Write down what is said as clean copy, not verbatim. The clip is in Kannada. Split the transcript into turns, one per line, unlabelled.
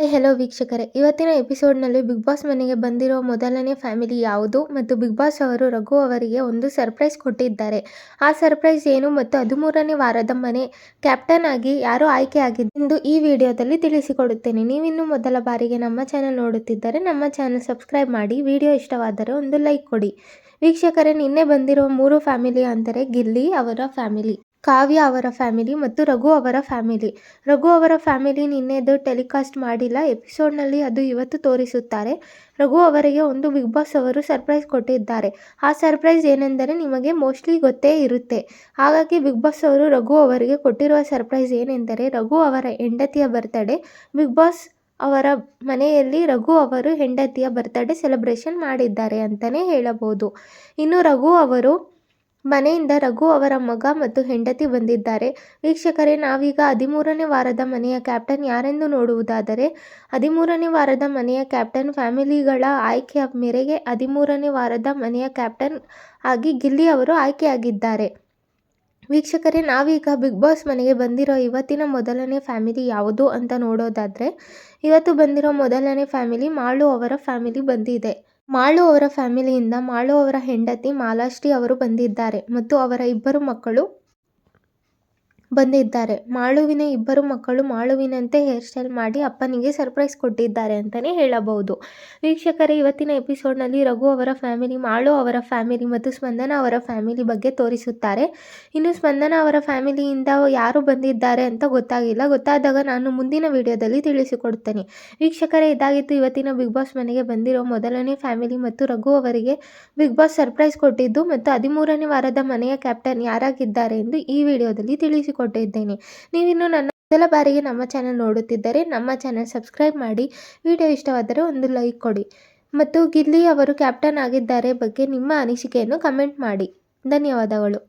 ಹೆಲೋ ವೀಕ್ಷಕರೇ, ಇವತ್ತಿನ ಎಪಿಸೋಡ್ನಲ್ಲಿ ಬಿಗ್ ಬಾಸ್ ಮನೆಗೆ ಬಂದಿರೋ ಮೊದಲನೇ ಫ್ಯಾಮಿಲಿ ಯಾವುದು ಮತ್ತು ಬಿಗ್ ಬಾಸ್ ಅವರು ರಘು ಅವರಿಗೆ ಒಂದು ಸರ್ಪ್ರೈಸ್ ಕೊಟ್ಟಿದ್ದಾರೆ. ಆ ಸರ್ಪ್ರೈಸ್ ಏನು ಮತ್ತು 13ನೇ ವಾರದ ಮನೆ ಕ್ಯಾಪ್ಟನ್ ಆಗಿ ಯಾರು ಆಯ್ಕೆ ಆಗಿದ್ದು ಎಂದು ಈ ವಿಡಿಯೋದಲ್ಲಿ ತಿಳಿಸಿಕೊಡುತ್ತೇನೆ. ನೀವಿನ್ನು ಮೊದಲ ಬಾರಿಗೆ ನಮ್ಮ ಚಾನೆಲ್ ನೋಡುತ್ತಿದ್ದರೆ ನಮ್ಮ ಚಾನೆಲ್ ಸಬ್ಸ್ಕ್ರೈಬ್ ಮಾಡಿ, ವಿಡಿಯೋ ಇಷ್ಟವಾದರೆ ಒಂದು ಲೈಕ್ ಕೊಡಿ. ವೀಕ್ಷಕರೇ, ನಿನ್ನೆ ಬಂದಿರುವ 3 ಫ್ಯಾಮಿಲಿ ಅಂದರೆ ಗಿಲ್ಲಿ ಅವರ ಫ್ಯಾಮಿಲಿ, ಕಾವ್ಯ ಅವರ ಫ್ಯಾಮಿಲಿ ಮತ್ತು ರಘು ಅವರ ಫ್ಯಾಮಿಲಿ. ರಘು ಅವರ ಫ್ಯಾಮಿಲಿ ನಿನ್ನೆದು ಟೆಲಿಕಾಸ್ಟ್ ಮಾಡಿಲ್ಲ ಎಪಿಸೋಡ್ನಲ್ಲಿ, ಅದು ಇವತ್ತು ತೋರಿಸುತ್ತಾರೆ. ರಘು ಅವರಿಗೆ ಒಂದು ಬಿಗ್ ಬಾಸ್ ಅವರು ಸರ್ಪ್ರೈಸ್ ಕೊಟ್ಟಿದ್ದಾರೆ. ಆ ಸರ್ಪ್ರೈಸ್ ಏನೆಂದರೆ ನಿಮಗೆ ಮೋಸ್ಟ್ಲಿ ಗೊತ್ತೇ ಇರುತ್ತೆ. ಹಾಗಾಗಿ ಬಿಗ್ ಬಾಸ್ ಅವರು ರಘು ಅವರಿಗೆ ಕೊಟ್ಟಿರುವ ಸರ್ಪ್ರೈಸ್ ಏನೆಂದರೆ ರಘು ಅವರ ಹೆಂಡತಿಯ ಬರ್ತ್ಡೇ. ಬಿಗ್ ಬಾಸ್ ಅವರ ಮನೆಯಲ್ಲಿ ರಘು ಅವರು ಹೆಂಡತಿಯ ಬರ್ತ್ಡೇ ಸೆಲೆಬ್ರೇಷನ್ ಮಾಡಿದ್ದಾರೆ ಅಂತಲೇ ಹೇಳಬಹುದು. ಇನ್ನು ರಘು ಅವರು ಮನೆಯಿಂದ ರಘು ಅವರ ಮಗ ಮತ್ತು ಹೆಂಡತಿ ಬಂದಿದ್ದಾರೆ. ವೀಕ್ಷಕರೇ, ನಾವೀಗ 13ನೇ ವಾರದ ಮನೆಯ ಕ್ಯಾಪ್ಟನ್ ಯಾರೆಂದು ನೋಡುವುದಾದರೆ, 13ನೇ ವಾರದ ಮನೆಯ ಕ್ಯಾಪ್ಟನ್ ಫ್ಯಾಮಿಲಿಗಳ ಆಯ್ಕೆಯ ಮೇರೆಗೆ 13ನೇ ವಾರದ ಮನೆಯ ಕ್ಯಾಪ್ಟನ್ ಆಗಿ ಗಿಲ್ಲಿ ಅವರು ಆಯ್ಕೆಯಾಗಿದ್ದಾರೆ. ವೀಕ್ಷಕರೇ, ನಾವೀಗ ಬಿಗ್ ಬಾಸ್ ಮನೆಗೆ ಬಂದಿರೋ ಇವತ್ತಿನ ಮೊದಲನೇ ಫ್ಯಾಮಿಲಿ ಯಾವುದು ಅಂತ ನೋಡೋದಾದರೆ, ಇವತ್ತು ಬಂದಿರೋ ಮೊದಲನೇ ಫ್ಯಾಮಿಲಿ ಮಾಳು ಅವರ ಫ್ಯಾಮಿಲಿ ಬಂದಿದೆ. ಮಾಳು ಅವರ ಫ್ಯಾಮಿಲಿಯಿಂದ ಮಾಳು ಅವರ ಹೆಂಡತಿ ಮಾಲಾಶ್ರೀ ಅವರು ಬಂದಿದ್ದಾರೆ ಮತ್ತು ಅವರ 2 ಮಕ್ಕಳು ಬಂದಿದ್ದಾರೆ. ಮಾಳುವಿನ 2 ಮಕ್ಕಳು ಮಾಳುವಿನಂತೆ ಹೇರ್ ಸ್ಟೈಲ್ ಮಾಡಿ ಅಪ್ಪನಿಗೆ ಸರ್ಪ್ರೈಸ್ ಕೊಟ್ಟಿದ್ದಾರೆ ಅಂತಲೇ ಹೇಳಬಹುದು. ವೀಕ್ಷಕರೇ, ಇವತ್ತಿನ ಎಪಿಸೋಡ್ನಲ್ಲಿ ರಘು ಅವರ ಫ್ಯಾಮಿಲಿ, ಮಾಳು ಅವರ ಫ್ಯಾಮಿಲಿ ಮತ್ತು ಸ್ಪಂದನ ಅವರ ಫ್ಯಾಮಿಲಿ ಬಗ್ಗೆ ತೋರಿಸುತ್ತಾರೆ. ಇನ್ನು ಸ್ಪಂದನ ಅವರ ಫ್ಯಾಮಿಲಿಯಿಂದ ಯಾರು ಬಂದಿದ್ದಾರೆ ಅಂತ ಗೊತ್ತಾಗಿಲ್ಲ. ಗೊತ್ತಾದಾಗ ನಾನು ಮುಂದಿನ ವಿಡಿಯೋದಲ್ಲಿ ತಿಳಿಸಿಕೊಡುತ್ತೇನೆ. ವೀಕ್ಷಕರೇ, ಇದಾಗಿತ್ತು ಇವತ್ತಿನ ಬಿಗ್ ಬಾಸ್ ಮನೆಗೆ ಬಂದಿರೋ ಮೊದಲನೇ ಫ್ಯಾಮಿಲಿ ಮತ್ತು ರಘು ಅವರಿಗೆ ಬಿಗ್ ಬಾಸ್ ಸರ್ಪ್ರೈಸ್ ಕೊಟ್ಟಿದ್ದು ಮತ್ತು 13ನೇ ವಾರದ ಮನೆಯ ಕ್ಯಾಪ್ಟನ್ ಯಾರಾಗಿದ್ದಾರೆ ಎಂದು ಈ ವಿಡಿಯೋದಲ್ಲಿ ತಿಳಿಸಿಕೊಟ್ಟಿದ್ದೇನೆ. ನೀವಿನ್ನು ನನ್ನ ಮೊದಲ ಬಾರಿಗೆ ನಮ್ಮ ಚಾನೆಲ್ ನೋಡುತ್ತಿದ್ದರೆ ನಮ್ಮ ಚಾನೆಲ್ ಸಬ್ಸ್ಕ್ರೈಬ್ ಮಾಡಿ, ವಿಡಿಯೋ ಇಷ್ಟವಾದರೆ ಒಂದು ಲೈಕ್ ಕೊಡಿ ಮತ್ತು ಗಿಲ್ಲಿ ಅವರು ಕ್ಯಾಪ್ಟನ್ ಆಗಿದ್ದಾರೆ ಬಗ್ಗೆ ನಿಮ್ಮ ಅನಿಸಿಕೆಯನ್ನು ಕಮೆಂಟ್ ಮಾಡಿ. ಧನ್ಯವಾದಗಳು.